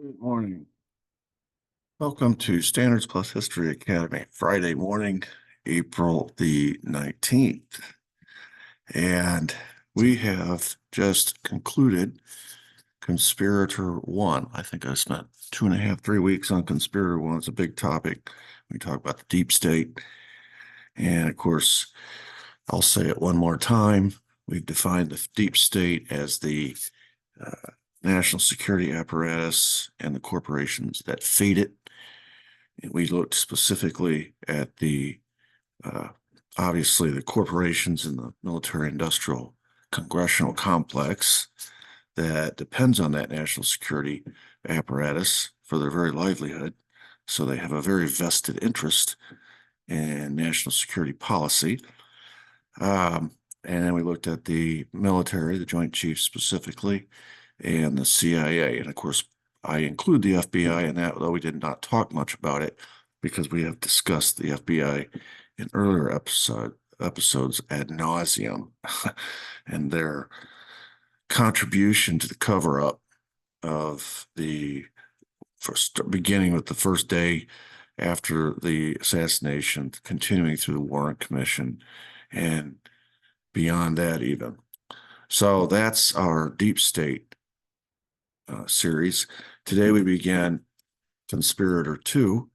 Good morning. Welcome to Standards Plus History Academy, Friday morning, April the 19th. And we have just concluded Conspirator 1. I think I spent 2.5, 3 weeks on Conspirator 1. It's a big topic. We talk about the deep state. And of course, I'll say it one more time. We've defined the deep state as the uh, national security apparatus and the corporations that feed it. And we looked specifically at uh, obviously the corporations in the military industrial congressional complex that depends on that national security apparatus for their very livelihood. So they have a very vested interest in national security policy. And then we looked at the military, the Joint Chiefs specifically, and the CIA. And of course, I include the FBI in that, though we did not talk much about it because we have discussed the FBI in earlier episodes ad nauseum and their contribution to the cover up of the first, beginning with the first day after the assassination, continuing through the Warren Commission, and beyond that even. So that's our deep state series. Today we began Conspirator 2,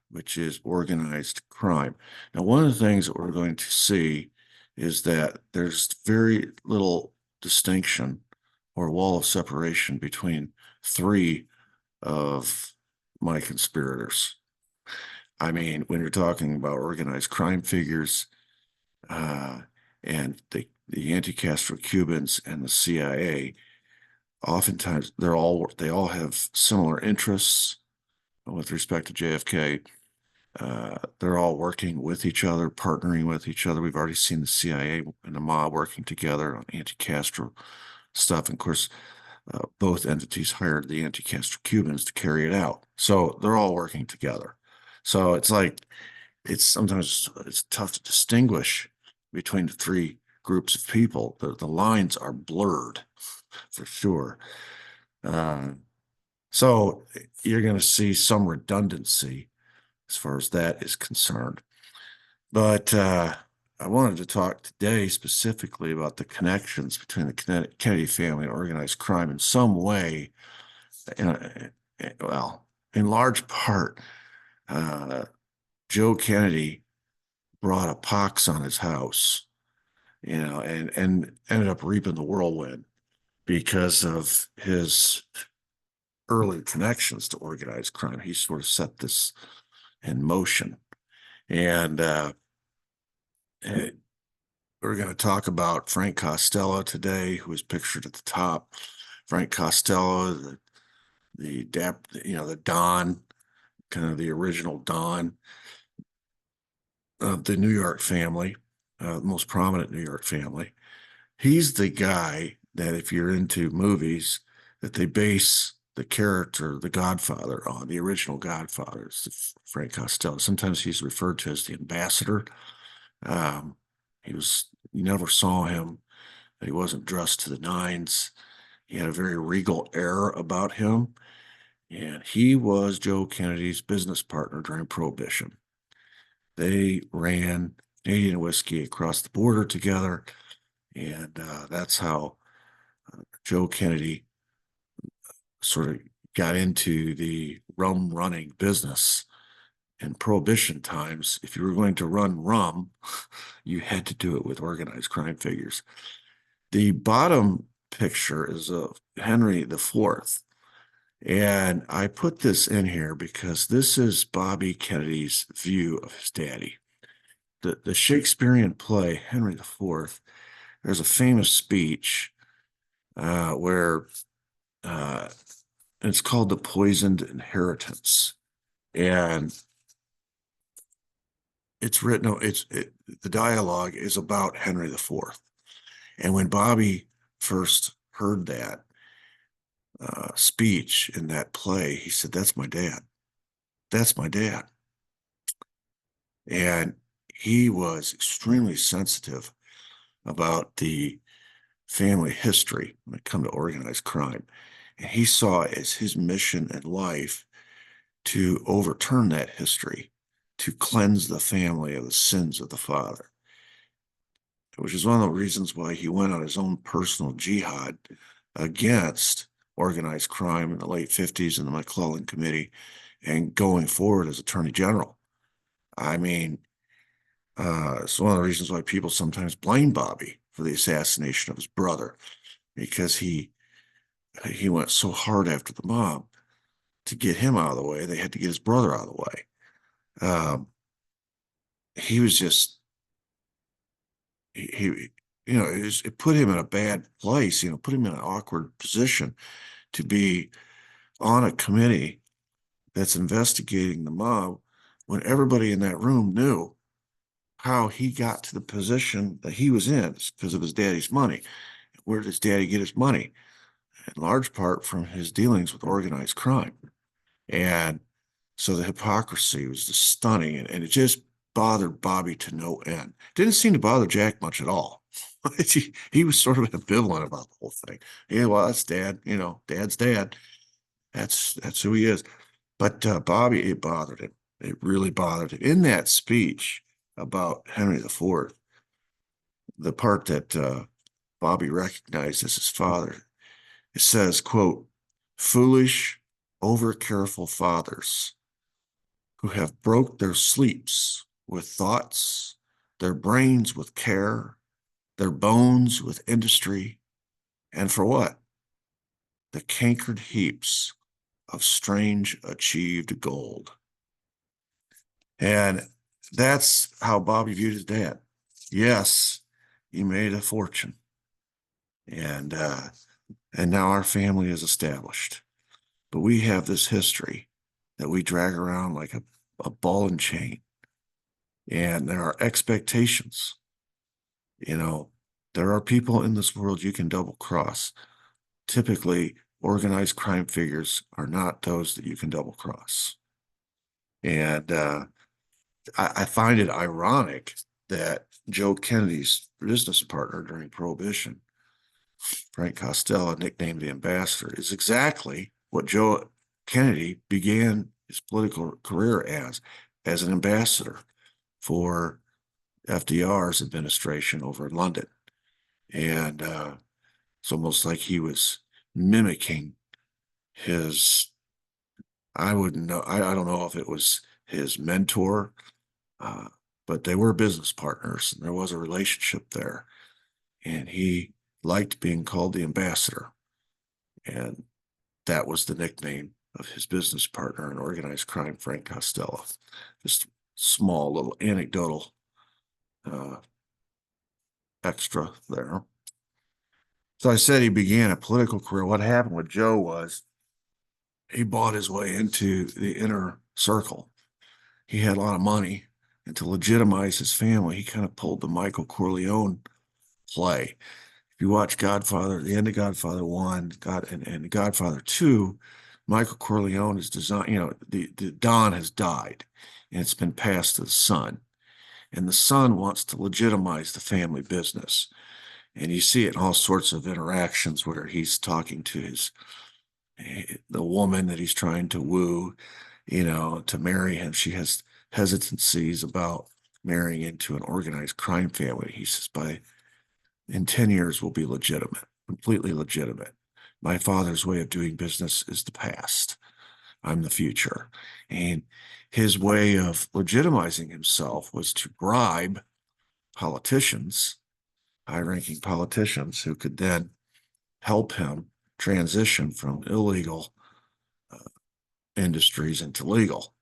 which is organized crime. Now, one of the things that we're going to see is that there's very little distinction or wall of separation between three of my conspirators. I mean, when you're talking about organized crime figures and the anti-Castro Cubans and the CIA, oftentimes they all have similar interests with respect to JFK. They're all working with each other, partnering with each other. We've already seen the CIA and the mob working together on anti-Castro stuff. And of course, both entities hired the anti-Castro Cubans to carry it out. So they're all working together. So it's sometimes it's tough to distinguish between the three groups of people. The lines are blurred for sure. So you're going to see some redundancy as far as that is concerned. But I wanted to talk today specifically about the connections between the Kennedy family and organized crime in some way. Well, in large part, uh, Joe Kennedy brought a pox on his house, and ended up reaping the whirlwind because of his early connections to organized crime. He sort of set this in motion. And we're going to talk about Frank Costello today, who is pictured at the top. Frank Costello, the Don, kind of the original Don of the New York family, most prominent New York family. He's the guy that, if you're into movies, that they base the character, the Godfather, on the original Godfather, Frank Costello. Sometimes he's referred to as the ambassador. Um, you never saw him. He wasn't dressed to the nines. He had a very regal air about him. And he was Joe Kennedy's business partner during Prohibition. They ran Canadian whiskey across the border together. And that's how Joe Kennedy sort of got into the rum running business. In Prohibition times, if you were going to run rum, you had to do it with organized crime figures. The bottom picture is of Henry IV. And I put this in here because this is Bobby Kennedy's view of his daddy. The Shakespearean play, Henry IV, there's a famous speech where it's called The Poisoned Inheritance. And it's written, the dialogue is about Henry IV. And when Bobby first heard that speech in that play, he said, "That's my dad. That's my dad." And he was extremely sensitive about the family history when it come to organized crime. And he saw it as his mission in life to overturn that history, to cleanse the family of the sins of the father, which is one of the reasons why he went on his own personal jihad against organized crime in the late 50s in the McClellan Committee and going forward as Attorney General. I mean, it's one of the reasons why people sometimes blame Bobby for the assassination of his brother, because he went so hard after the mob to get him out of the way. They had to get his brother out of the way. He was just he it put him in a bad place, put him in an awkward position to be on a committee that's investigating the mob when everybody in that room knew how he got to the position that he was in. It's because of his daddy's money. Where did his daddy get his money? In large part from his dealings with organized crime. And so the hypocrisy was just stunning, and it just bothered Bobby to no end. Didn't seem to bother Jack much at all. He was sort of ambivalent about the whole thing. Yeah, well, that's dad, dad's dad. That's who he is. But Bobby, it bothered him. It really bothered him. In that speech about Henry IV, the part that Bobby recognized as his father, it says, quote, "Foolish, over-careful fathers who have broke their sleeps with thoughts, their brains with care, their bones with industry, and for what? The cankered heaps of strange achieved gold." And that's how Bobby viewed his dad. Yes, he made a fortune. And now our family is established. But we have this history that we drag around like a ball and chain. And there are expectations. There are people in this world you can double cross. Typically, organized crime figures are not those that you can double cross. And I find it ironic that Joe Kennedy's business partner during Prohibition, Frank Costello, nicknamed the Ambassador, is exactly what Joe Kennedy began his political career as an ambassador for FDR's administration over in London. And it's almost like he was mimicking his, I wouldn't know, I don't know if it was his mentor, but they were business partners and there was a relationship there. And he liked being called the ambassador. And that was the nickname of his business partner in organized crime, Frank Costello. Just small little anecdotal extra there. So I said he began a political career. What happened with Joe was he bought his way into the inner circle. He had a lot of money, and to legitimize his family, he kind of pulled the Michael Corleone play. If you watch Godfather, the end of Godfather 1, and Godfather 2, Michael Corleone is designed, the Don has died, and it's been passed to the son. And the son wants to legitimize the family business. And you see it in all sorts of interactions where he's talking to the woman that he's trying to woo, to marry him. She has hesitancies about marrying into an organized crime family. He says, in 10 years, we'll be legitimate, completely legitimate. My father's way of doing business is the past. I'm the future. And his way of legitimizing himself was to bribe politicians, high-ranking politicians, who could then help him transition from illegal industries into legal.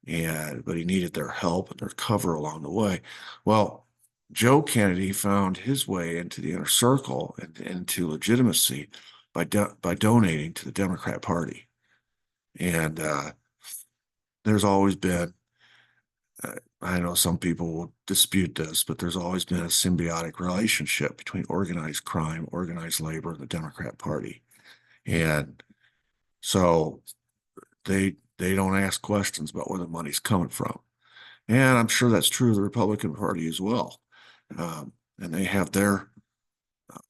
But he needed their help and their cover along the way. Well, Joe Kennedy found his way into the inner circle and into legitimacy by donating to the Democrat Party. And there's always been, I know some people will dispute this, but there's always been a symbiotic relationship between organized crime, organized labor, and the Democrat Party. And so they don't ask questions about where the money's coming from. And I'm sure that's true of the Republican Party as well. And they have their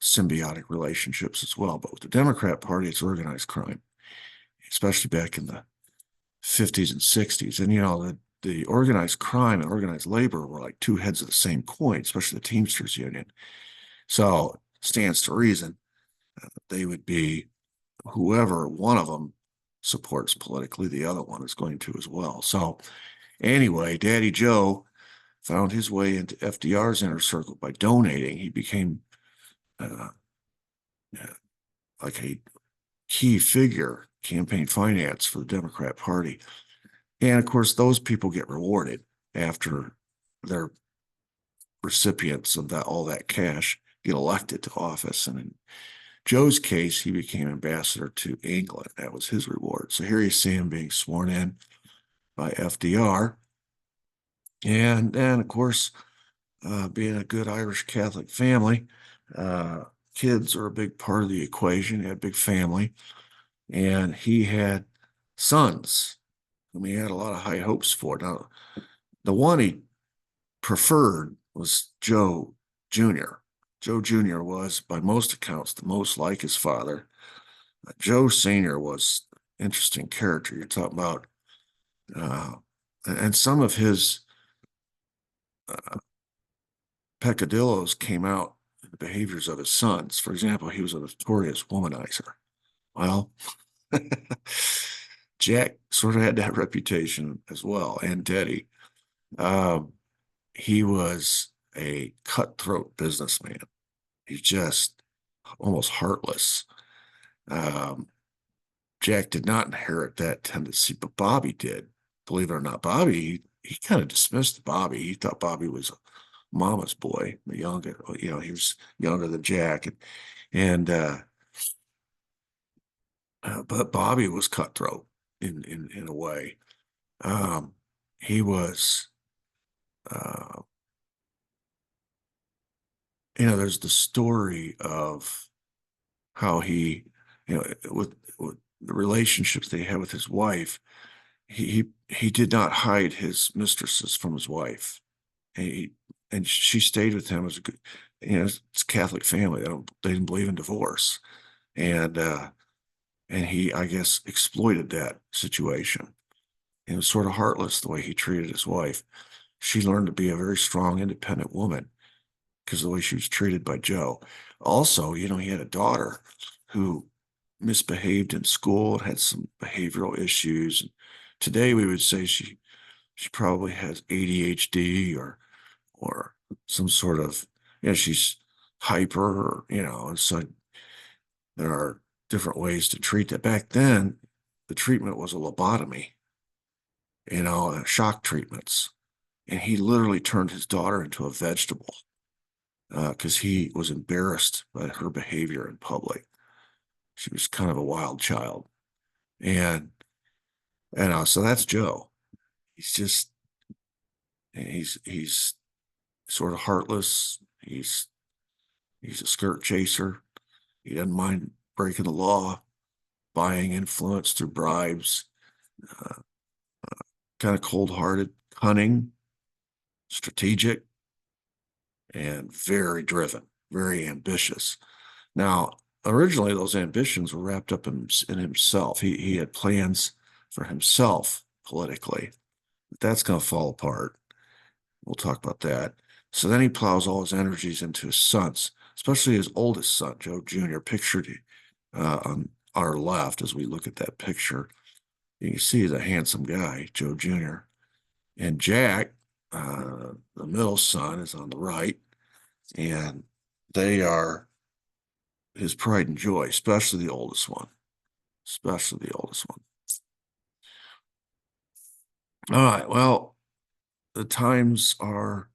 symbiotic relationships as well. But with the Democrat Party, it's organized crime, especially back in the 50s and 60s. And, the organized crime and organized labor were like two heads of the same coin, especially the Teamsters Union. So stands to reason they would be whoever one of them supports politically, the other one is going to as well. So anyway, Daddy Joe found his way into FDR's inner circle by donating. He became uh, like a key figure, campaign finance for the Democrat Party. And of course, those people get rewarded after their recipients of all that cash get elected to office. And in Joe's case, he became ambassador to England. That was his reward. So here you see him being sworn in by FDR. And then, of course, being a good Irish Catholic family, uh, kids are a big part of the equation. He had a big family, and he had sons whom he had a lot of high hopes for. Now, the one he preferred was Joe Jr. Joe Jr. was, by most accounts, the most like his father. Joe Sr. was an interesting character. You're talking about, and some of his peccadillos came out in the behaviors of his sons. For example, he was a notorious womanizer. Well, Jack sort of had that reputation as well, and Teddy. Um, he was a cutthroat businessman. He's just almost heartless. Um, Jack did not inherit that tendency, but Bobby did. Believe it or not, Bobby, he kind of dismissed Bobby. He thought Bobby was a mama's boy, the younger, he was younger than Jack. And but Bobby was cutthroat in a way. Um, he was, uh, there's the story of how he, with the relationships that he had with his wife, he did not hide his mistresses from his wife. He, and she stayed with him as a good, it's a Catholic family. They didn't believe in divorce. And he, I guess, exploited that situation. It was sort of heartless the way he treated his wife. She learned to be a very strong, independent woman because of the way she was treated by Joe. Also, he had a daughter who misbehaved in school and had some behavioral issues. Today, we would say she probably has ADHD or some sort of, she's hyper, and so there are different ways to treat that. Back then, the treatment was a lobotomy, shock treatments. And he literally turned his daughter into a vegetable because he was embarrassed by her behavior in public. She was kind of a wild child. And, so that's Joe. He's just, he's sort of heartless. He's a skirt chaser. He doesn't mind breaking the law, buying influence through bribes, uh, kind of cold-hearted, cunning, strategic, and very driven, very ambitious. Now, originally, those ambitions were wrapped up in himself. He had plans for himself politically. But that's going to fall apart. We'll talk about that. So then he plows all his energies into his sons, especially his oldest son, Joe Jr., pictured on our left as we look at that picture. You can see he's a handsome guy, Joe Jr. And Jack, the middle son, is on the right. And they are his pride and joy, especially the oldest one. Especially the oldest one. All right. Well, the times are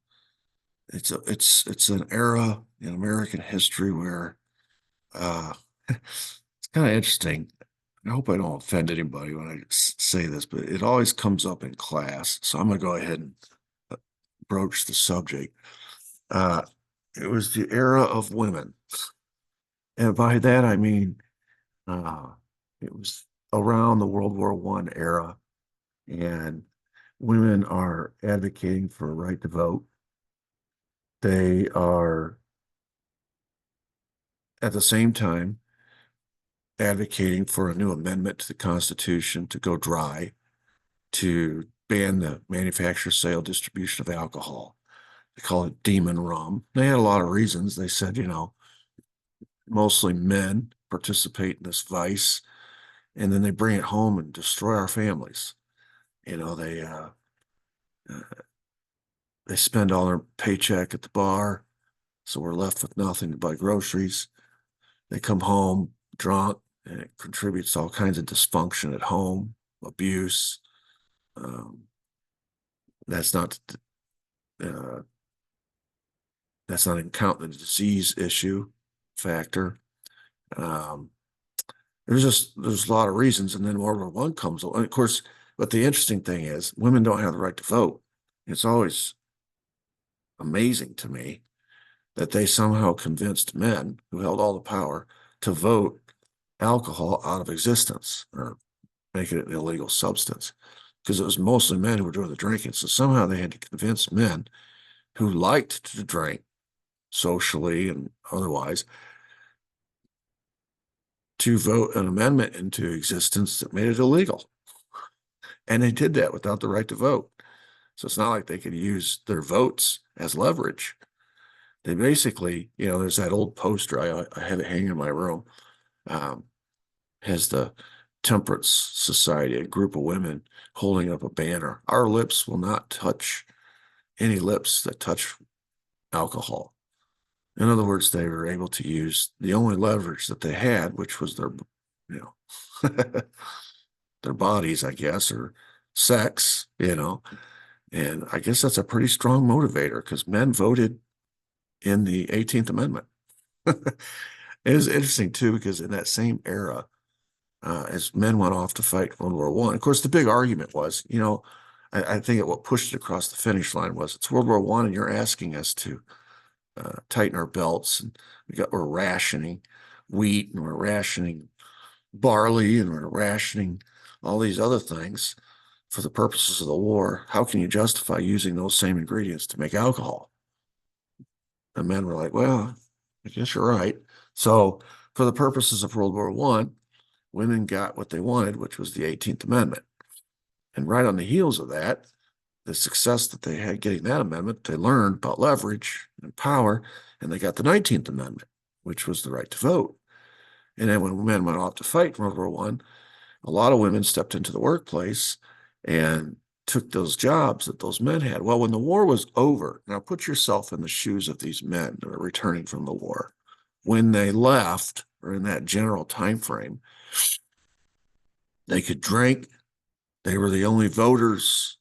it's an era in American history where it's kind of interesting. I hope I don't offend anybody when I say this, but it always comes up in class. So I'm going to go ahead and broach the subject. Uh, it was the era of women. And by that, I mean, uh, it was around the World War I era, and women are advocating for a right to vote. They are at the same time advocating for a new amendment to the Constitution to go dry, to ban the manufacture, sale, distribution of alcohol. They call it demon rum. They had a lot of reasons. They said, mostly men participate in this vice, and then they bring it home and destroy our families. You know, uh, they spend all their paycheck at the bar, so we're left with nothing to buy groceries. They come home drunk, and it contributes to all kinds of dysfunction at home, abuse. Um, that's not uh, that's not even counting the disease issue factor. Um, there's a lot of reasons, and then World War I comes along. And of course, but the interesting thing is, women don't have the right to vote. It's always amazing to me that they somehow convinced men who held all the power to vote alcohol out of existence or make it an illegal substance, because it was mostly men who were doing the drinking. So somehow they had to convince men who liked to drink socially and otherwise to vote an amendment into existence that made it illegal. And they did that without the right to vote. So it's not like they could use their votes as leverage. They basically, there's that old poster, I have it hanging in my room, has the Temperance Society, a group of women holding up a banner. Our lips will not touch any lips that touch alcohol. In other words, they were able to use the only leverage that they had, which was their, their bodies, I guess, or sex, and I guess that's a pretty strong motivator because men voted in the 18th Amendment. It was interesting too, because in that same era, as men went off to fight World War I, of course, the big argument was, I think what pushed it across the finish line was it's World War I, and you're asking us to tighten our belts, and we're rationing wheat, and we're rationing barley, and we're rationing all these other things for the purposes of the war. How can you justify using those same ingredients to make alcohol? The men were like, well, I guess you're right. So for the purposes of World War I, women got what they wanted, which was the 18th Amendment. And right on the heels of that, the success that they had getting that amendment, they learned about leverage and power, and they got the 19th Amendment, which was the right to vote. And then when men went off to fight in World War I, a lot of women stepped into the workplace and took those jobs that those men had. Well, when the war was over, now put yourself in the shoes of these men that are returning from the war. When they left, or in that general time frame, they could drink, they were the only voters,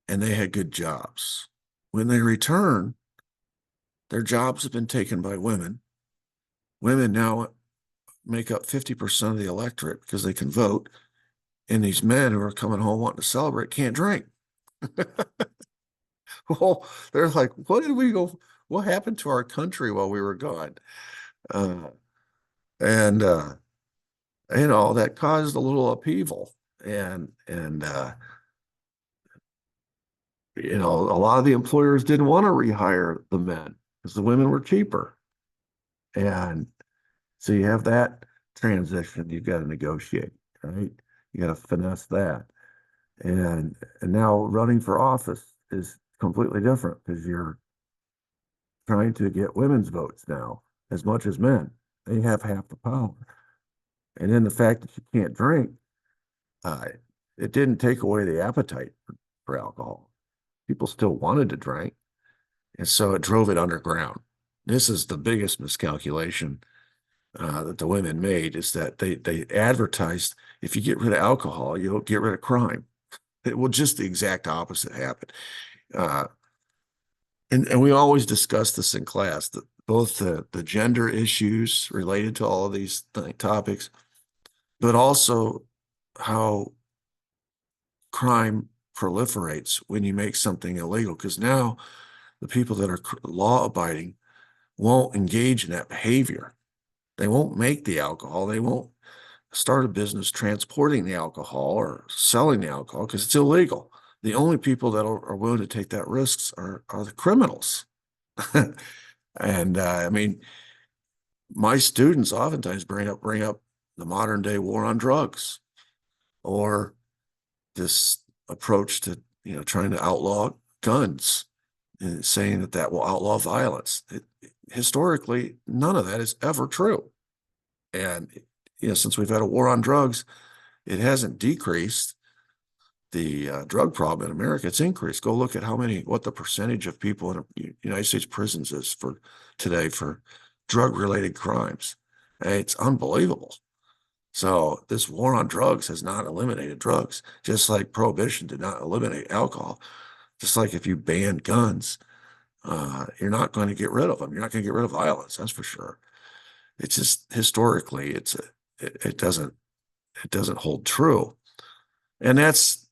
and they had good jobs. When they return, their jobs have been taken by women. Women now make up 50% of the electorate because they can vote, and these men who are coming home wanting to celebrate can't drink. Well, they're like, what happened to our country while we were gone? Uh, and that caused a little upheaval. And a lot of the employers didn't want to rehire the men because the women were cheaper. And so you have that transition you've got to negotiate, right? You got to finesse that. And now running for office is completely different because you're trying to get women's votes now as much as men. They have half the power. And then the fact that you can't drink, uh, it didn't take away the appetite for alcohol. People still wanted to drink, and so it drove it underground. This is the biggest miscalculation that the women made, is that they advertised, if you get rid of alcohol, you'll get rid of crime. It will just the exact opposite happen. Uh, and we always discuss this in class, that both the gender issues related to all of these topics, but also how crime proliferates when you make something illegal. Because now the people that are law abiding won't engage in that behavior. They won't make the alcohol. They won't start a business transporting the alcohol or selling the alcohol because it's illegal. The only people that are willing to take that risks are the criminals. And I mean, my students oftentimes bring up the modern day war on drugs, or this approach to, trying to outlaw guns and saying that that will outlaw violence. Historically, none of that is ever true. And, since we've had a war on drugs, it hasn't decreased the drug problem in America. It's increased. Go look at what the percentage of people in United States prisons is for today for drug-related crimes. It's unbelievable. So this war on drugs has not eliminated drugs, just like prohibition did not eliminate alcohol. Just like if you ban guns, you're not going to get rid of them. You're not going to get rid of violence, that's for sure. It's just historically, it doesn't hold true, and that's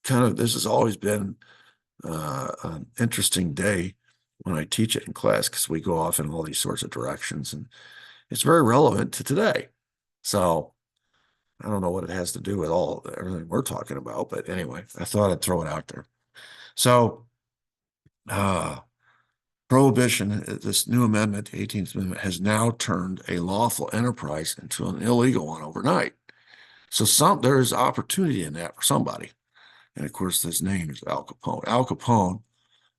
this has always been an interesting day when I teach it in class, because we go off in all these sorts of directions, and it's very relevant to today. So I don't know what it has to do with everything we're talking about, but anyway, I thought I'd throw it out there. So, uh, Prohibition, this new amendment, the 18th Amendment, has now turned a lawful enterprise into an illegal one overnight. So there is opportunity in that for somebody. And of course, his name is Al Capone. Al Capone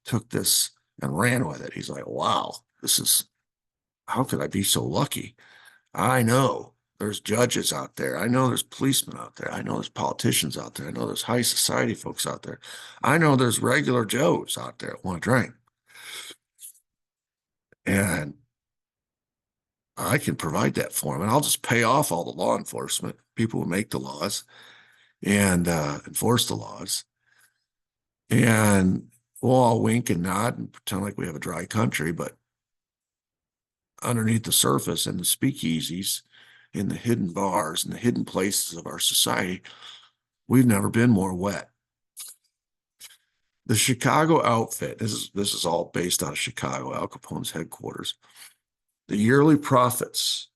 took this and ran with it. He's like, wow, how could I be so lucky? I know there's judges out there. I know there's policemen out there. I know there's politicians out there. I know there's high society folks out there. I know there's regular Joes out there that want to drink. And I can provide that for them. And I'll just pay off all the law enforcement, people who make the laws and enforce the laws. And we'll all wink and nod and pretend like we have a dry country, but underneath the surface, in the speakeasies, in the hidden bars, and the hidden places of our society, we've never been more wet. The Chicago outfit, this is all based out of Chicago, Al Capone's headquarters. The yearly profits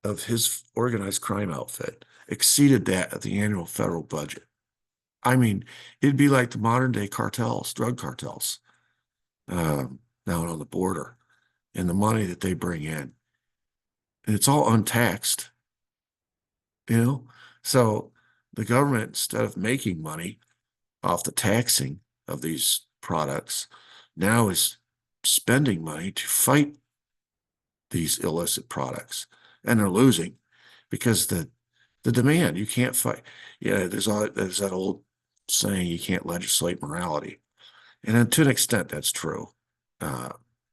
of his organized crime outfit exceeded that of the annual federal budget. I mean, it'd be like the modern day cartels, drug cartels, down on the border, and the money that they bring in. And it's all untaxed, you know? So the government, instead of making money off the taxing of these products, now is spending money to fight these illicit products. And they're losing because the demand, you can't fight. Yeah, there's that old saying, you can't legislate morality. And to an extent, that's true. Uh,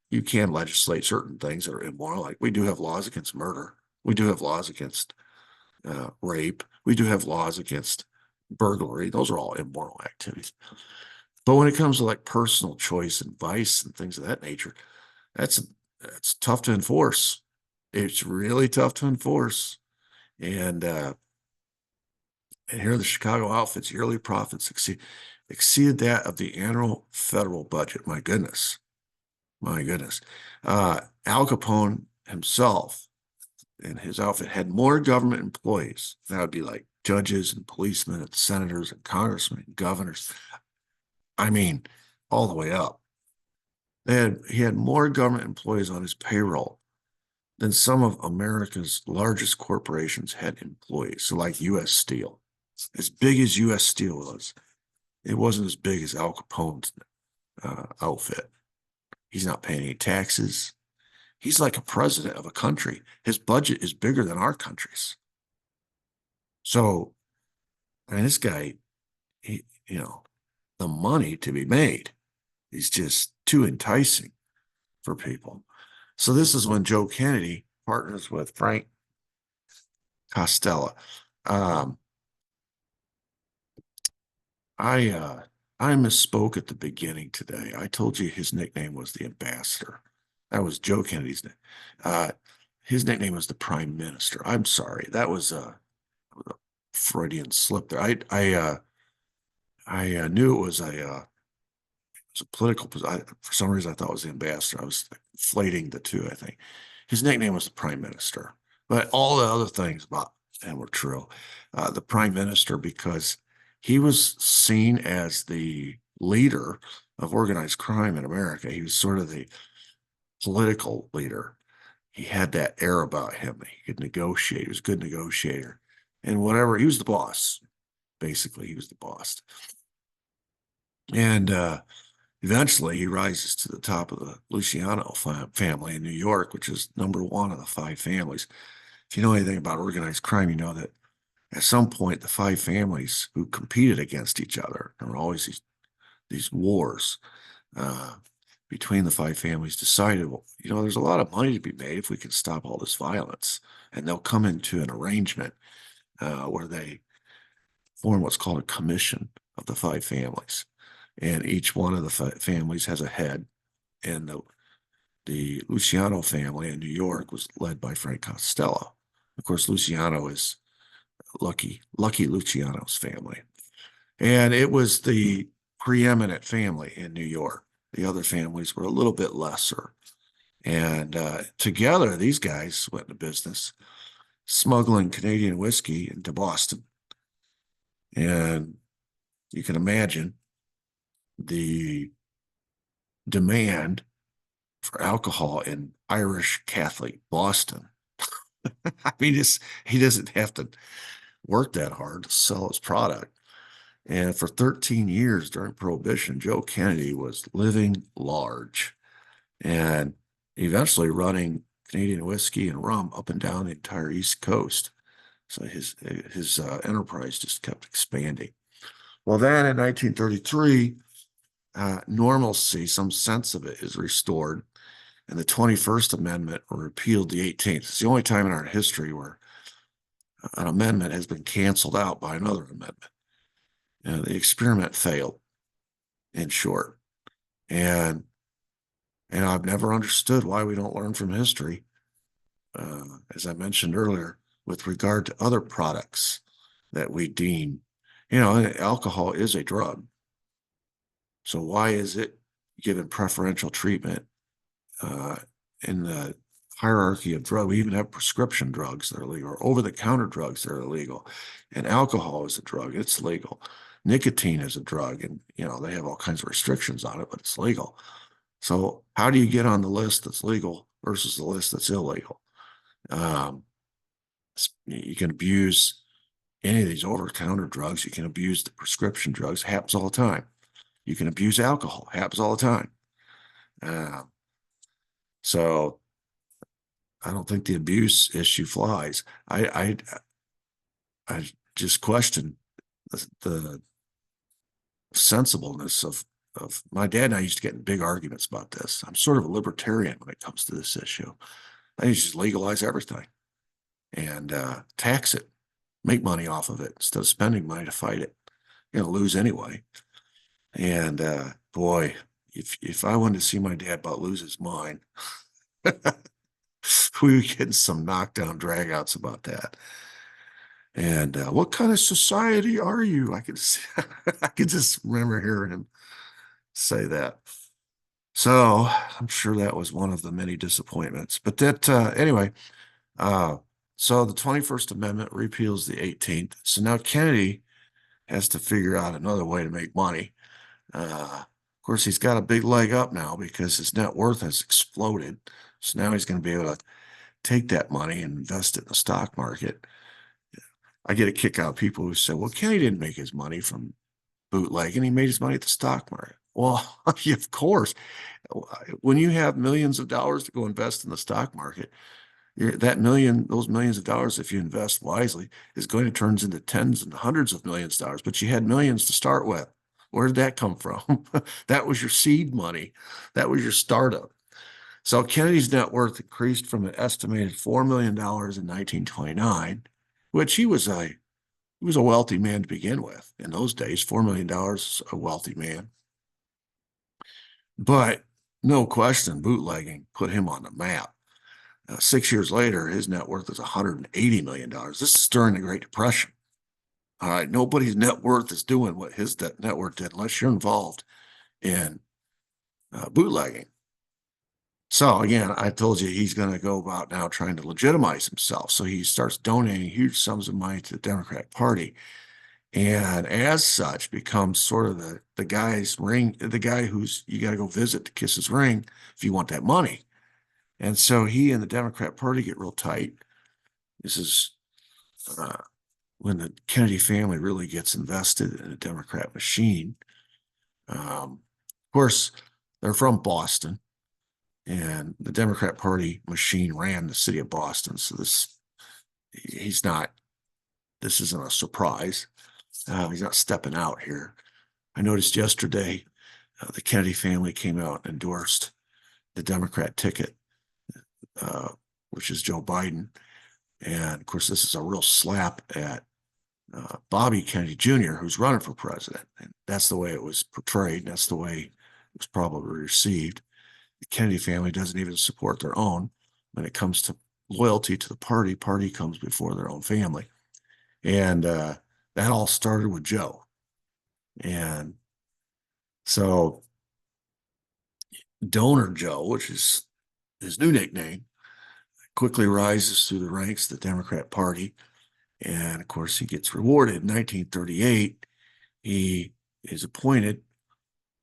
you can legislate certain things that are immoral. Like, we do have laws against murder. We do have laws against rape. We do have laws against burglary. Those are all immoral activities. But when it comes to like personal choice and vice and things of that nature, that's tough to enforce. It's really tough to enforce. And here the Chicago outfit's yearly profits exceeded that of the annual federal budget. My goodness. My goodness. Al Capone himself and his outfit had more government employees. That would be like judges and policemen and senators and congressmen and governors. I mean, all the way up. He had more government employees on his payroll than some of America's largest corporations had employees. So like U.S. Steel. As big as U.S. Steel was, it wasn't as big as Al Capone's outfit. He's not paying any taxes. He's like a president of a country. His budget is bigger than our country's. So, and this guy, the money to be made is just too enticing for people. So this is when Joe Kennedy partners with Frank Costello. I misspoke at the beginning today. I told you his nickname was the ambassador. That was Joe Kennedy's name. His nickname was the prime minister. I'm sorry. That was a Freudian slip there. I knew it was a political position. For some reason, I thought it was the ambassador. I was conflating the two, I think. His nickname was the prime minister, but all the other things about him were true. The prime minister, because he was seen as the leader of organized crime in America. He was sort of the political leader. he had that air about him. He could negotiate. He was a good negotiator. And whatever, he was the boss. Basically, he was the boss. And eventually he rises to the top of the Luciano family in New York, which is number one of the five families. If you know anything about organized crime, you know that at some point the five families who competed against each other, there were always these wars uh, between the five families, decided, well, there's a lot of money to be made if we can stop all this violence. And they'll come into an arrangement where they form what's called a commission of the five families. And each one of the families has a head. And the Luciano family in New York was led by Frank Costello. Of course, Luciano is Lucky Luciano's family. And it was the preeminent family in New York. The other families were a little bit lesser. And together, these guys went into business smuggling Canadian whiskey into Boston. And you can imagine the demand for alcohol in Irish Catholic Boston. I mean, he doesn't have to work that hard to sell his product. And for 13 years during Prohibition, Joe Kennedy was living large and eventually running Canadian whiskey and rum up and down the entire East Coast. So his enterprise just kept expanding. Well, then in 1933, normalcy, some sense of it, is restored, and the 21st Amendment repealed the 18th. It's the only time in our history where an amendment has been canceled out by another amendment. The experiment failed, in short. And I've never understood why we don't learn from history, as I mentioned earlier, with regard to other products that we deem, alcohol is a drug. So why is it given preferential treatment in the hierarchy of drug? We even have prescription drugs that are legal, or over-the-counter drugs that are illegal. And alcohol is a drug, it's legal. Nicotine is a drug, and they have all kinds of restrictions on it, but it's legal. So how do you get on the list that's legal versus the list that's illegal? You can abuse any of these over-the-counter drugs. You can abuse the prescription drugs. It happens all the time. You can abuse alcohol. It happens all the time. So I don't think the abuse issue flies. I just question the sensibleness of my dad and I used to get in big arguments about this. I'm sort of a libertarian when it comes to this issue. I used to just legalize everything and tax it, make money off of it instead of spending money to fight it. Lose anyway. And boy, if I wanted to see my dad about lose his mind, we were getting some knockdown dragouts about that. And what kind of society are you? I could just remember hearing him say that. So I'm sure that was one of the many disappointments. But that anyway, so the 21st Amendment repeals the 18th. So now Kennedy has to figure out another way to make money. Of course, he's got a big leg up now because his net worth has exploded. So now he's going to be able to take that money and invest it in the stock market. I get a kick out of people who say, well, Kennedy didn't make his money from bootlegging. He made his money at the stock market. Well, of course, when you have millions of dollars to go invest in the stock market, those millions of dollars, if you invest wisely, is going to turn into tens and hundreds of millions of dollars. But you had millions to start with. Where did that come from? That was your seed money. That was your startup. So Kennedy's net worth increased from an estimated $4 million in 1929, which he was a wealthy man to begin with. In those days, $4 million is a wealthy man. But no question, bootlegging put him on the map. 6 years later, his net worth is $180 million. This is during the Great Depression. All right, nobody's net worth is doing what his net worth did unless you're involved in bootlegging. So again, I told you he's going to go about now trying to legitimize himself. So he starts donating huge sums of money to the Democratic Party, and as such becomes sort of the guy's ring, the guy who's you got to go visit to kiss his ring if you want that money. And so he and the Democrat Party get real tight. This is when the Kennedy family really gets invested in a Democrat machine. Of course, they're from Boston, and the Democrat Party machine ran the city of Boston. So this isn't a surprise. He's not stepping out here. I noticed yesterday the Kennedy family came out and endorsed the Democrat ticket, which is Joe Biden. And of course, this is a real slap at Bobby Kennedy Jr., who's running for president. And that's the way it was portrayed. That's the way it was probably received. The Kennedy family doesn't even support their own. When it comes to loyalty to the party, party comes before their own family. And that all started with Joe. And so Donor Joe, which is his new nickname, quickly rises through the ranks of the Democrat Party. And of course, he gets rewarded. In 1938, he is appointed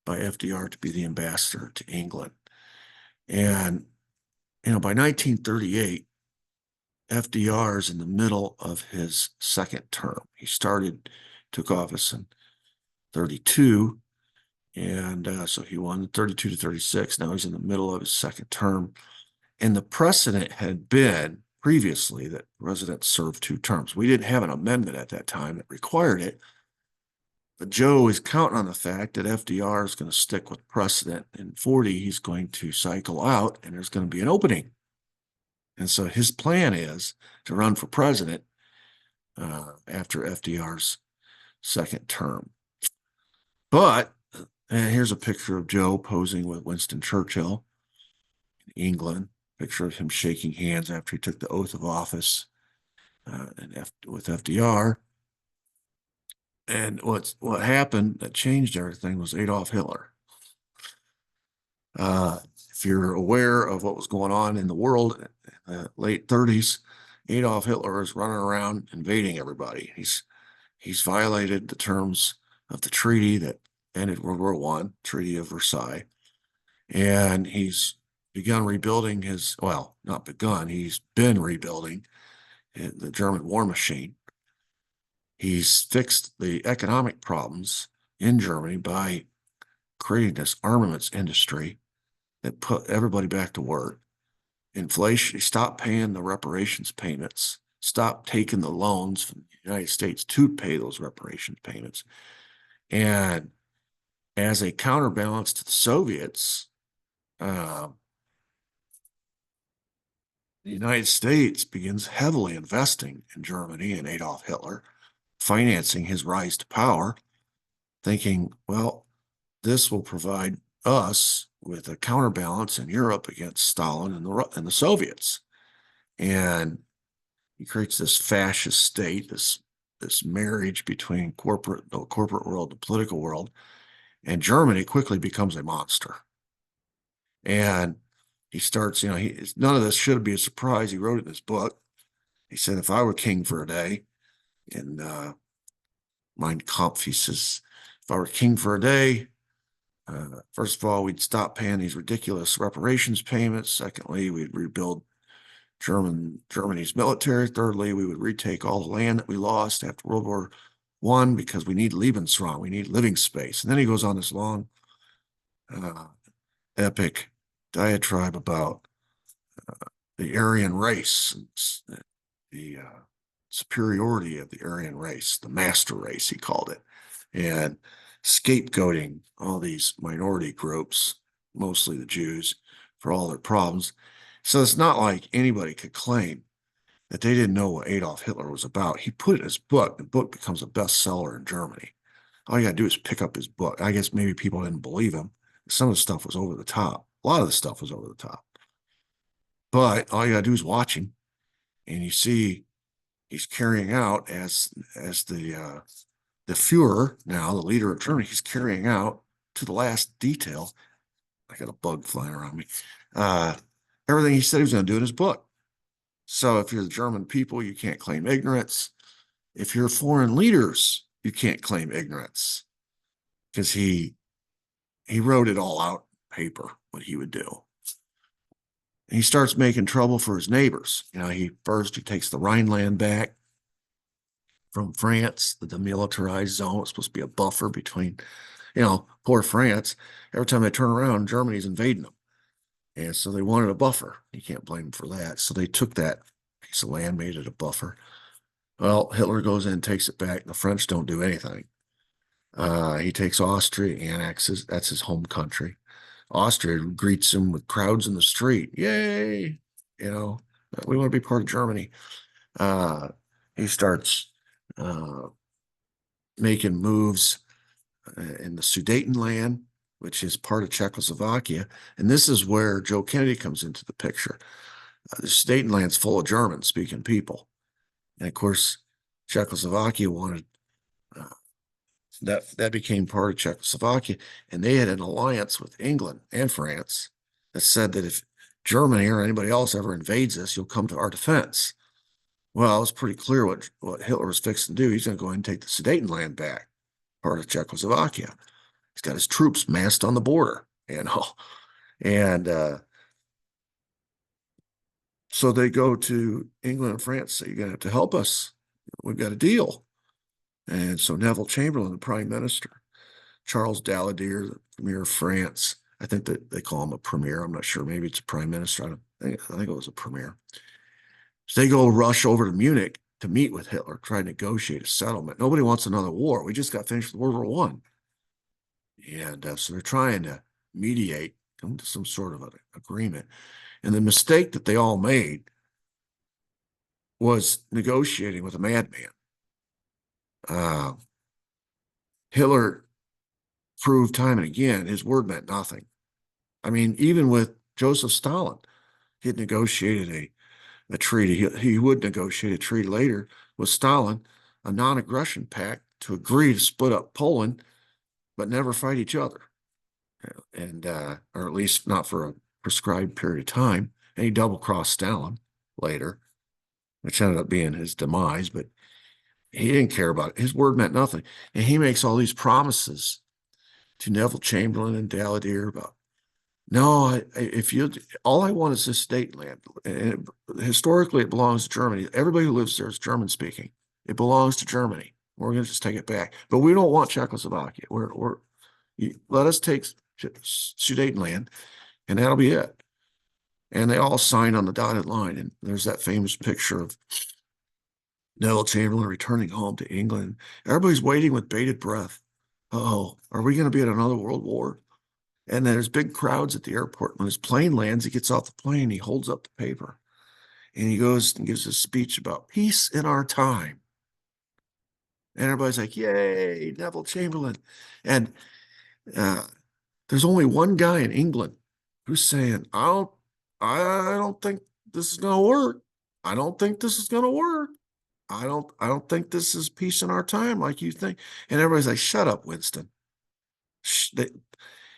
by FDR to be the ambassador to England. And, by 1938, FDR is in the middle of his second term. He took office in 32, and so he won 32 to 36. Now he's in the middle of his second term. And the precedent had been previously that presidents served 2 terms. We didn't have an amendment at that time that required it. But Joe is counting on the fact that FDR is going to stick with precedent. In 40, he's going to cycle out, and there's going to be an opening. And so his plan is to run for president after FDR's second term. But here's a picture of Joe posing with Winston Churchill in England. Picture of him shaking hands after he took the oath of office with FDR. And what happened that changed everything was Adolf Hitler. If you're aware of what was going on in the world in the late 30s, Adolf Hitler is running around invading everybody. He's violated the terms of the treaty that ended World War I, Treaty of Versailles, and he's begun rebuilding he's been rebuilding the German war machine. He's fixed the economic problems in Germany by creating this armaments industry that put everybody back to work. Inflation, he stopped paying the reparations payments, stopped taking the loans from the United States to pay those reparations payments. And as a counterbalance to the Soviets, the United States begins heavily investing in Germany and Adolf Hitler, financing his rise to power, thinking, well, this will provide us with a counterbalance in Europe against Stalin and the Soviets. And he creates this fascist state, this marriage between the corporate world, the political world, and Germany quickly becomes a monster. And he starts, none of this should be a surprise. He wrote it in his book. He said, if I were king for a day, in Mein Kampf, he says, if I were king for a day, first of all, we'd stop paying these ridiculous reparations payments. Secondly, we'd rebuild Germany's military. Thirdly, we would retake all the land that we lost after World War I because we need Lebensraum, we need living space. And then he goes on this long, epic diatribe about the Aryan race, the superiority of the Aryan race, the master race, he called it, and scapegoating all these minority groups, mostly the Jews, for all their problems. So it's not like anybody could claim that they didn't know what Adolf Hitler was about. He put it in his book. The book becomes a bestseller in Germany. All you got to do is pick up his book. I guess maybe people didn't believe him. Some of the stuff was over the top. A lot of the stuff was over the top. But all you got to do is watch him, and you see he's carrying out as the Führer, now the leader of Germany, he's carrying out to the last detail. I got a bug flying around me. Everything he said he was going to do in his book. So if you're the German people, you can't claim ignorance. If you're foreign leaders, you can't claim ignorance, because he wrote it all out on paper, what he would do. he starts making trouble for his neighbors. He takes the Rhineland back from France, the demilitarized zone. It's supposed to be a buffer between, poor France. Every time they turn around, Germany's invading them. And so they wanted a buffer. You can't blame them for that. So they took that piece of land, made it a buffer. Well, Hitler goes in and takes it back. The French don't do anything. He takes Austria, annexes. That's his home country. Austria greets him with crowds in the street. Yay! We want to be part of Germany. He starts making moves in the Sudetenland, which is part of Czechoslovakia. And this is where Joe Kennedy comes into the picture. The Sudetenland's full of German-speaking people. And of course, Czechoslovakia wanted that became part of Czechoslovakia, and they had an alliance with England and France that said that if Germany or anybody else ever invades us, you'll come to our defense. Well, it's pretty clear what Hitler was fixing to do. He's going to go ahead and take the Sudetenland back, part of Czechoslovakia. He's got his troops massed on the border, and so they go to England and France, say, you're going to have to help us. We've got a deal. And so Neville Chamberlain, the prime minister, Charles Daladier, the premier of France, I think that they call him a premier. I'm not sure. Maybe it's a prime minister. I think it was a premier. So they go rush over to Munich to meet with Hitler, try to negotiate a settlement. Nobody wants another war. We just got finished with World War I. And so they're trying to mediate, come to some sort of an agreement. And the mistake that they all made was negotiating with a madman. Hitler proved time and again his word meant nothing. I mean, even with Joseph Stalin, he had negotiated a treaty. He would negotiate a treaty later with Stalin, a non-aggression pact to agree to split up Poland, but never fight each other, and or at least not for a prescribed period of time. And he double-crossed Stalin later, which ended up being his demise, but he didn't care about it. His word meant nothing. And he makes all these promises to Neville Chamberlain and Daladier about, no, all I want is this state land. And historically, it belongs to Germany. Everybody who lives there is German speaking. It belongs to Germany. We're going to just take it back. But we don't want Czechoslovakia. Let us take Sudetenland, and that'll be it. And they all signed on the dotted line. And there's that famous picture of Neville Chamberlain returning home to England. Everybody's waiting with bated breath. Oh, are we going to be in another world war? And there's big crowds at the airport. When his plane lands, he gets off the plane, he holds up the paper, and he goes and gives a speech about peace in our time. And everybody's like, yay, Neville Chamberlain. And there's only one guy in England who's saying, I don't think this is going to work. I don't think this is going to work. I don't think this is peace in our time like you think. And everybody's like, shut up, Winston.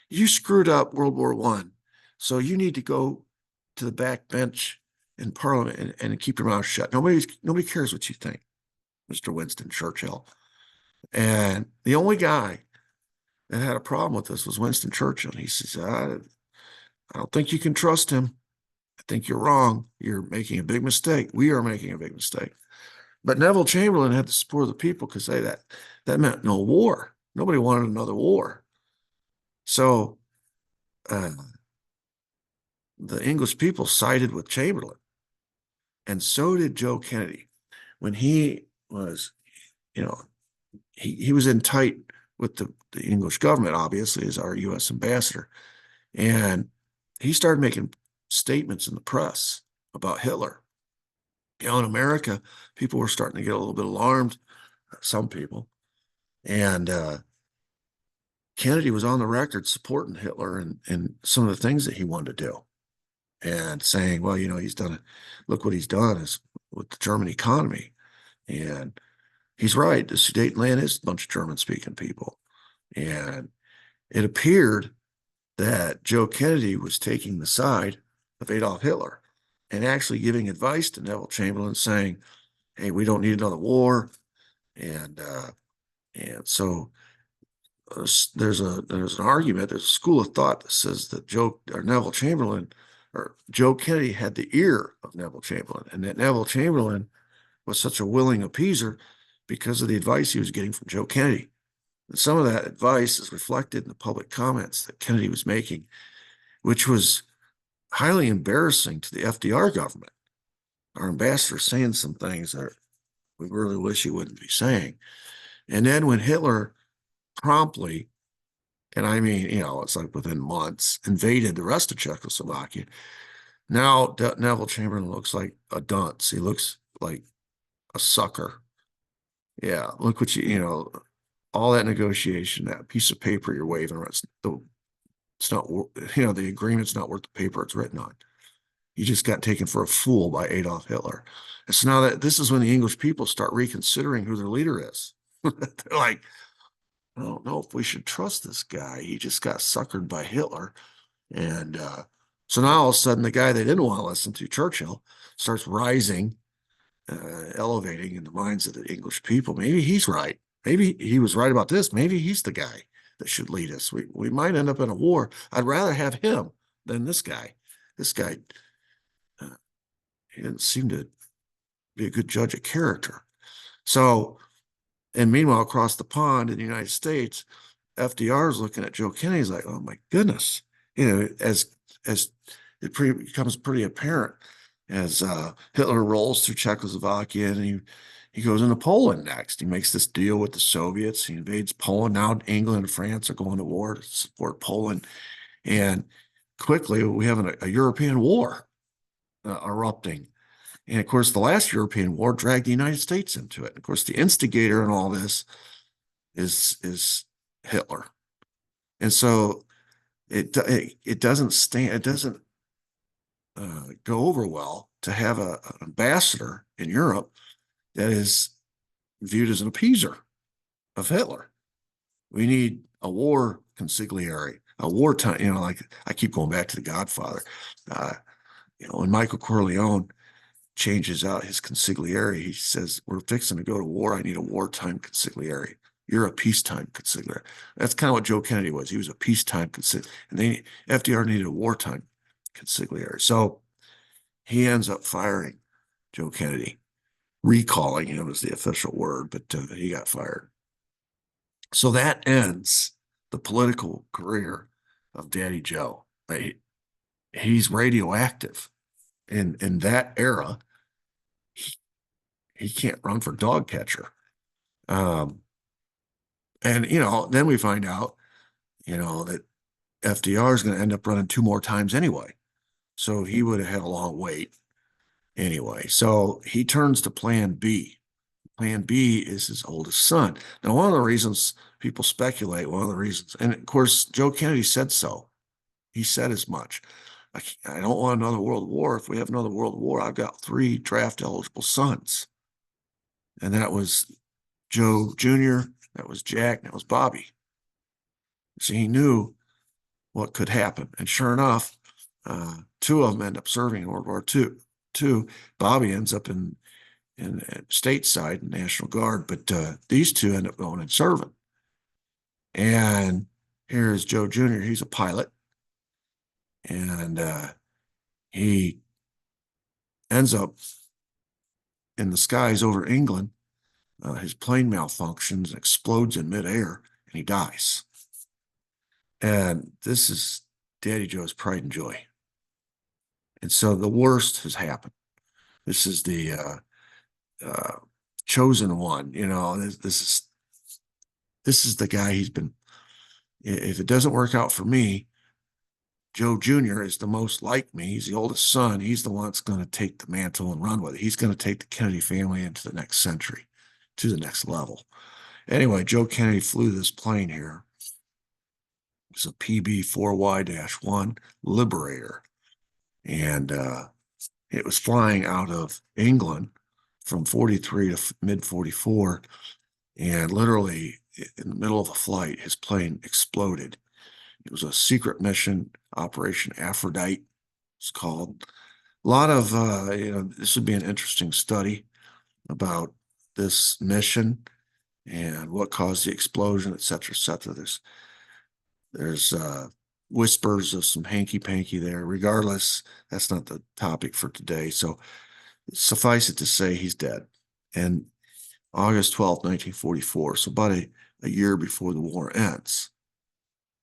You screwed up World War I. So you need to go to the back bench in Parliament and keep your mouth shut. Nobody cares what you think, Mr. Winston Churchill. And the only guy that had a problem with this was Winston Churchill. He says, I don't think you can trust him. I think you're wrong. You're making a big mistake. We are making a big mistake. But Neville Chamberlain had the support of the people because that meant no war. Nobody wanted another war. So the English people sided with Chamberlain. And so did Joe Kennedy. When he was, he was in tight with the English government, obviously, as our U.S. ambassador. And he started making statements in the press about Hitler. In America, people were starting to get a little bit alarmed, some people. And Kennedy was on the record supporting Hitler and some of the things that he wanted to do. And saying, well, he's done it. Look what he's done is with the German economy. And he's right. The Sudetenland is a bunch of German-speaking people. And it appeared that Joe Kennedy was taking the side of Adolf Hitler and actually giving advice to Neville Chamberlain saying, hey, we don't need another war. And so there's an argument, there's a school of thought that says that Neville Chamberlain, or Joe Kennedy had the ear of Neville Chamberlain, and that Neville Chamberlain was such a willing appeaser because of the advice he was getting from Joe Kennedy. And some of that advice is reflected in the public comments that Kennedy was making, which was highly embarrassing to the FDR government. Our ambassador saying some things that we really wish he wouldn't be saying. And then when Hitler promptly, and I mean, it's like within months, invaded the rest of Czechoslovakia, now Neville Chamberlain looks like a dunce. He looks like a sucker. Yeah, look what all that negotiation, that piece of paper you're waving around, it's not, the agreement's not worth the paper it's written on. You just got taken for a fool by Adolf Hitler. And so now that this is when the English people start reconsidering who their leader is. They're like, I don't know if we should trust this guy. He just got suckered by Hitler. And so now all of a sudden, the guy they didn't want to listen to, Churchill, starts rising, elevating in the minds of the English people. Maybe he's right. Maybe he was right about this. Maybe he's the guy that should lead us. We might end up in a war. I'd rather have him than this guy. This guy, he didn't seem to be a good judge of character. So, and meanwhile, across the pond in the United States, FDR is looking at Joe Kennedy. He's like, oh my goodness. As it becomes pretty apparent as Hitler rolls through Czechoslovakia, and he goes into Poland next. He makes this deal with the Soviets. He invades Poland. Now England and France are going to war to support Poland. And quickly we have a European war erupting. And of course, the last European war dragged the United States into it. And of course, the instigator in all this is Hitler. And so it doesn't go over well to have an ambassador in Europe that is viewed as an appeaser of Hitler. We need a war consigliere, a wartime, like I keep going back to The Godfather. When Michael Corleone changes out his consigliere, he says, we're fixing to go to war. I need a wartime consigliere. You're a peacetime consigliere. That's kind of what Joe Kennedy was. He was a peacetime consigliere. And FDR needed a wartime consigliere. So he ends up firing Joe Kennedy, recalling him is the official word, but he got fired. So that ends the political career of Daddy Joe. He's radioactive. In that era, he can't run for dog catcher. And, then we find out, that FDR is going to end up running 2 more times anyway. So he would have had a long wait anyway. So he turns to Plan B. Plan B is his oldest son. Now, one of the reasons people speculate, and of course, Joe Kennedy said so. He said as much. I don't want another world war. If we have another world war, I've got 3 draft eligible sons. And that was Joe Jr., that was Jack, and that was Bobby. So he knew what could happen. And sure enough, 2 of them end up serving in World War II. Bobby ends up in stateside, National Guard, but these 2 end up going and serving. And here's Joe Jr., he's a pilot. And he ends up in the skies over England. His plane malfunctions, explodes in midair, and he dies. And this is Daddy Joe's pride and joy. And so the worst has happened. This is the chosen one. This is the guy he's been. If it doesn't work out for me, Joe Jr. is the most like me. He's the oldest son. He's the one that's going to take the mantle and run with it. He's going to take the Kennedy family into the next century, to the next level. Anyway, Joe Kennedy flew this plane here. It's a PB-4Y-1 Liberator. And it was flying out of England from 43 to mid-44. And literally, in the middle of a flight, his plane exploded. It was a secret mission, Operation Aphrodite, it's called. A lot of, this would be an interesting study about this mission and what caused the explosion, et cetera, et cetera. There's whispers of some hanky-panky there. Regardless, that's not the topic for today. So suffice it to say, he's dead. And August 12th, 1944, so about a year before the war ends.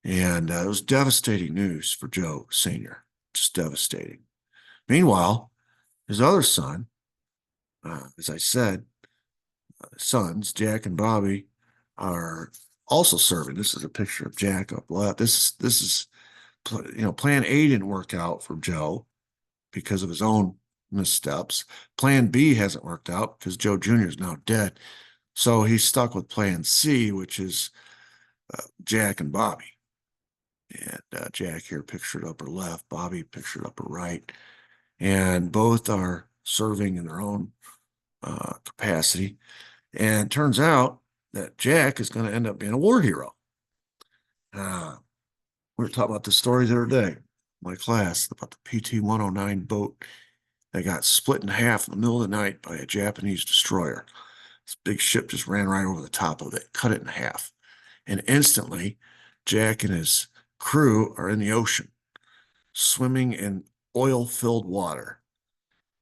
And it was devastating news for Joe Sr., just devastating. Meanwhile, his other son, as I said, sons, Jack and Bobby, are also serving. This is a picture of Jack up left. This is Plan A didn't work out for Joe because of his own missteps. Plan B hasn't worked out because Joe Jr. is now dead. So he's stuck with Plan C, which is Jack and Bobby. And Jack here pictured upper left, Bobby pictured upper right. And both are serving in their own capacity. And it turns out that Jack is going to end up being a war hero. We were talking about the story the other day, my class, about the PT-109 boat that got split in half in the middle of the night by a Japanese destroyer. This big ship just ran right over the top of it, cut it in half. And instantly, Jack and his crew are in the ocean, swimming in oil-filled water.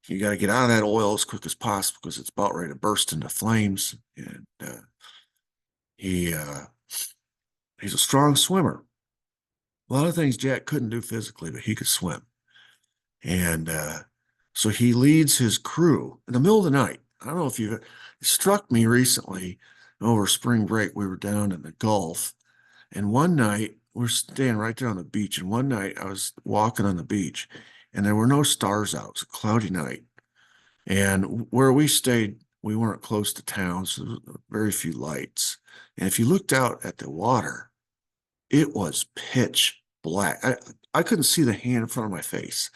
You got to get out of that oil as quick as possible because it's about ready to burst into flames. And he's a strong swimmer. A lot of things Jack couldn't do physically, but he could swim. And so he leads his crew in the middle of the night. I don't know if it struck me recently over spring break. We were down in the Gulf, and one night we're staying right there on the beach. And one night I was walking on the beach, and there were no stars out. It was a cloudy night. And where we stayed, we weren't close to town, so there were very few lights. And if you looked out at the water, it was pitch black. I couldn't see the hand in front of my face.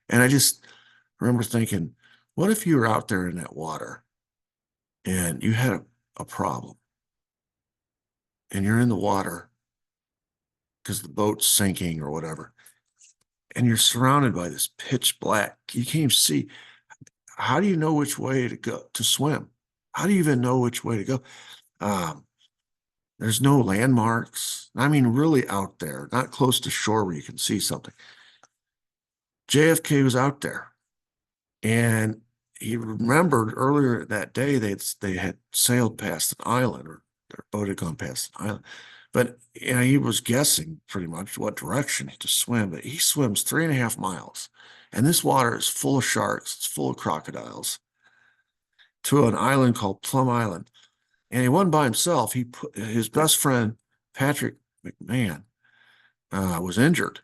And I just remember thinking, what if you were out there in that water and you had a problem and you're in the water because the boat's sinking or whatever, and you're surrounded by this pitch black, you can't even see. How do you know which way to go to swim? How do you even know which way to go? There's no landmarks. I mean, really out there, not close to shore where you can see something. JFK was out there, and he remembered earlier that day they had sailed past an island, or their boat had gone past an island. But he was guessing pretty much what direction to swim. But he swims 3.5 miles, and this water is full of sharks. It's full of crocodiles, to an island called Plum Island. And he wasn't by himself. He put his best friend, Patrick McMahon, was injured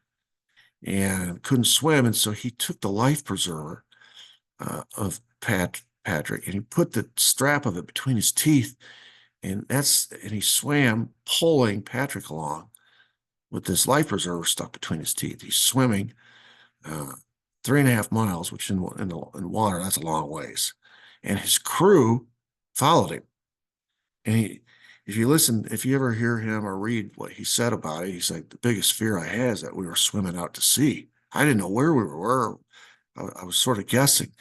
and couldn't swim. And so he took the life preserver of Patrick, and he put the strap of it between his teeth. And he swam, pulling Patrick along with this life preserver stuck between his teeth. He's swimming 3.5 miles, which in water, that's a long ways. And his crew followed him. And if you ever hear him or read what he said about it, he's like, the biggest fear I had is that we were swimming out to sea. I didn't know where we were. I was sort of guessing.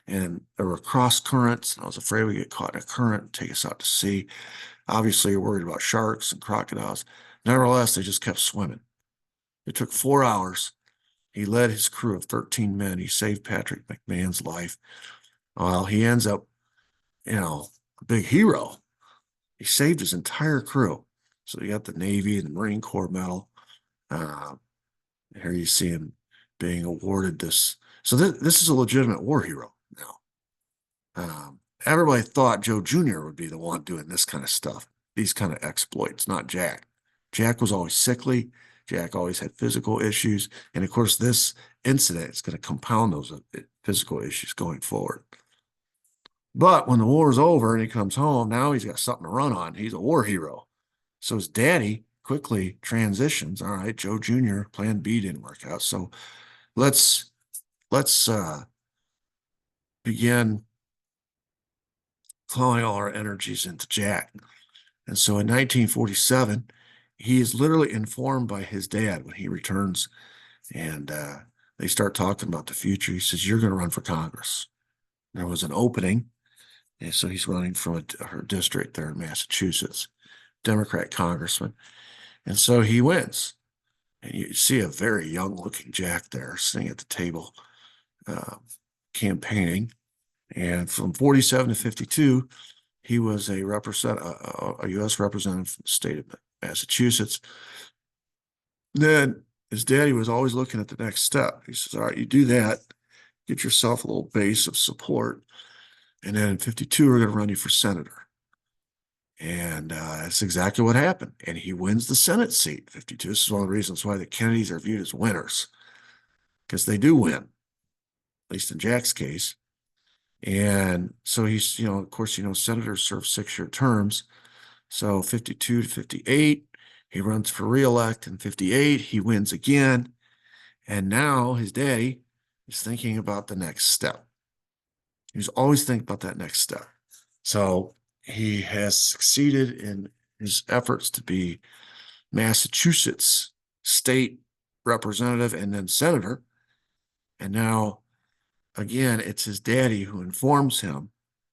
And there were cross currents, and I was afraid we'd get caught in a current and take us out to sea. Obviously, you're worried about sharks and crocodiles. Nevertheless, they just kept swimming. It took 4 hours. He led his crew of 13 men. He saved Patrick McMahon's life. Well, he ends up, a big hero. He saved his entire crew. So you got the Navy and the Marine Corps medal. Here you see him being awarded this. So this is a legitimate war hero now. Everybody thought Joe Jr. would be the one doing this kind of stuff, these kind of exploits, not Jack. Jack was always sickly. Jack always had physical issues. And of course, this incident is going to compound those physical issues going forward. But when the war is over and he comes home, now he's got something to run on. He's a war hero. So his daddy quickly transitions. All right, Joe Jr., Plan B didn't work out. So let's begin flowing all our energies into Jack. And so in 1947, he is literally informed by his dad when he returns, and they start talking about the future. He says, you're going to run for Congress. There was an opening. And so he's running from her district there in Massachusetts, Democrat congressman. And so he wins. And you see a very young looking Jack there sitting at the table, uh, campaigning. And from 47 to 52, he was a U.S. representative from the state of Massachusetts. Then his daddy was always looking at the next step. He says, all right, you do that, get yourself a little base of support. And then in 52, we're going to run you for senator. And that's exactly what happened. And he wins the Senate seat, 52. This is one of the reasons why the Kennedys are viewed as winners, because they do win, at least in Jack's case. And so he's, of course, senators serve 6-year terms. So 52 to 58, he runs for reelect. In 58, he wins again. And now his daddy is thinking about the next step. He's always thinking about that next step. So he has succeeded in his efforts to be Massachusetts state representative and then senator. And now, again, it's his daddy who informs him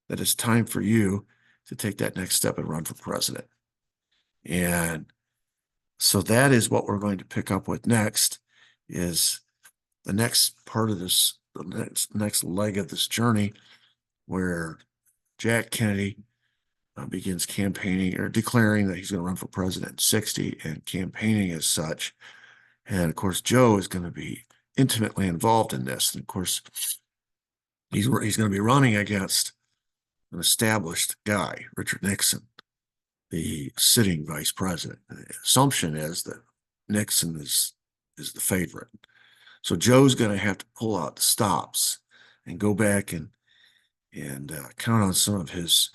that it's time for you to take that next step and run for president. And so that is what we're going to pick up with next, is the next part of this, the next leg of this journey, where Jack Kennedy begins campaigning or declaring that he's going to run for president in 60 and campaigning as such. And of course, Joe is going to be intimately involved in this. And of course, he's going to be running against an established guy, Richard Nixon, the sitting vice president. The assumption is that Nixon is the favorite. So Joe's going to have to pull out the stops and go back and count on some of his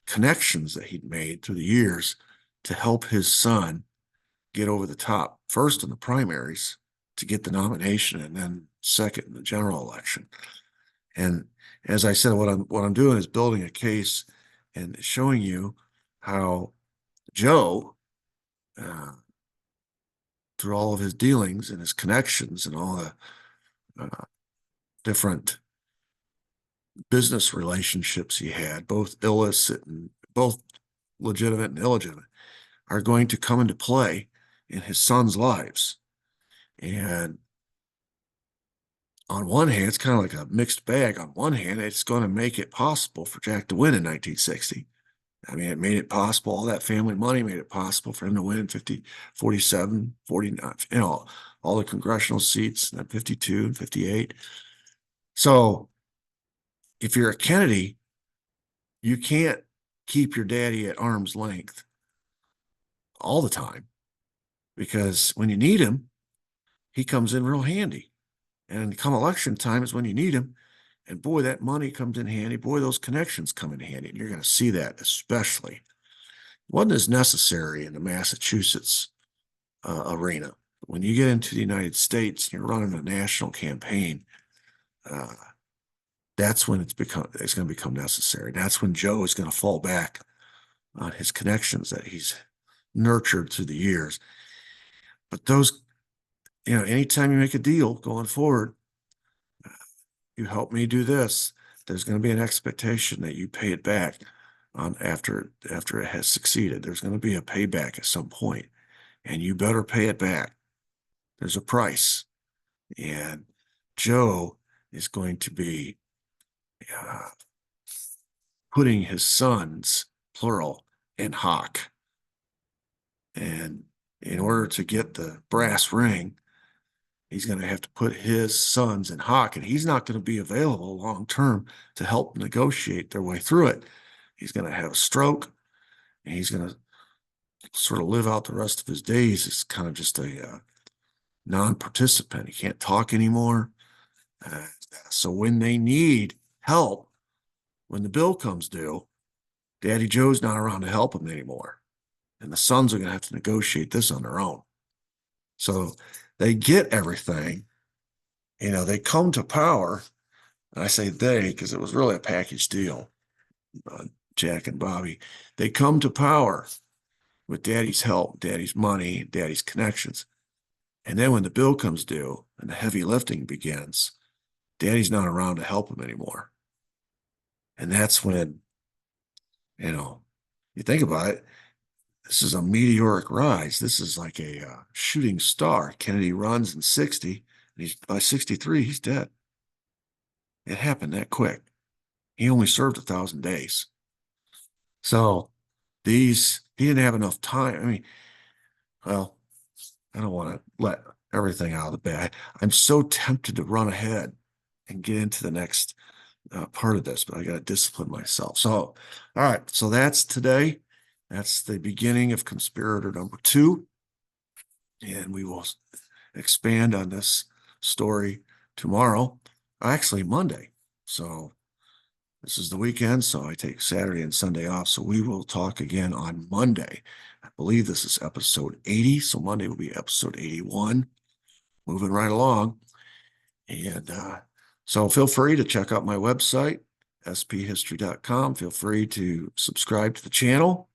connections that he'd made through the years to help his son get over the top, first in the primaries to get the nomination, and then second in the general election. And as I said, what I'm doing is building a case and showing you how Joe, through all of his dealings and his connections and all the different business relationships he had, both illicit and both legitimate and illegitimate, are going to come into play in his son's lives. And on one hand, it's kind of like a mixed bag. On one hand, it's going to make it possible for Jack to win in 1960. I mean, it made it possible. All that family money made it possible for him to win in 50, 47, 49, all the congressional seats, and then 52 and 58. So if you're a Kennedy, you can't keep your daddy at arm's length all the time, because when you need him, he comes in real handy. And come election time is when you need him. And boy, that money comes in handy. Boy, those connections come in handy. And you're going to see that especially. It wasn't as necessary in the Massachusetts arena. But when you get into the United States and you're running a national campaign, that's when it's going to become necessary. That's when Joe is going to fall back on his connections that he's nurtured through the years. But those, anytime you make a deal going forward, you help me do this, there's going to be an expectation that you pay it back after it has succeeded. There's going to be a payback at some point, and you better pay it back. There's a price. And Joe is going to be putting his sons, plural, in hock. And in order to get the brass ring, he's going to have to put his sons in hock, and he's not going to be available long term to help negotiate their way through it. He's going to have a stroke, and he's going to sort of live out the rest of his days as kind of just a non-participant. He can't talk anymore. So when they need help, when the bill comes due, Daddy Joe's not around to help him anymore. And the sons are going to have to negotiate this on their own. So they get everything. They come to power. And I say they because it was really a package deal. Jack and Bobby, they come to power with Daddy's help, Daddy's money, Daddy's connections. And then when the bill comes due and the heavy lifting begins, Daddy's not around to help him anymore. And that's when, you think about it, this is a meteoric rise. This is like a shooting star. Kennedy runs in 60, and by 63, he's dead. It happened that quick. He only served 1,000 days. So he didn't have enough time. I mean, well, I don't want to let everything out of the bag. I'm so tempted to run ahead and get into the next part of this, but I got to discipline myself. So, all right. So that's today. That's the beginning of Conspirator number 2. And we will expand on this story tomorrow, actually Monday. So this is the weekend, so I take Saturday and Sunday off. So we will talk again on Monday. I believe this is episode 80. So Monday will be episode 81. Moving right along. And so feel free to check out my website, sphistory.com. Feel free to subscribe to the channel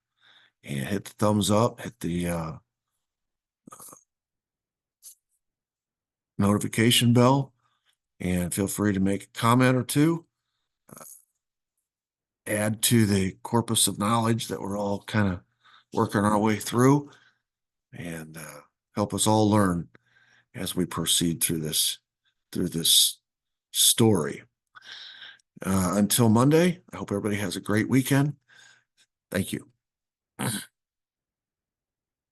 and hit the thumbs up, hit the notification bell, and feel free to make a comment or two. Add to the corpus of knowledge that we're all kind of working our way through, and help us all learn as we proceed through this story. Until Monday, I hope everybody has a great weekend. Thank you.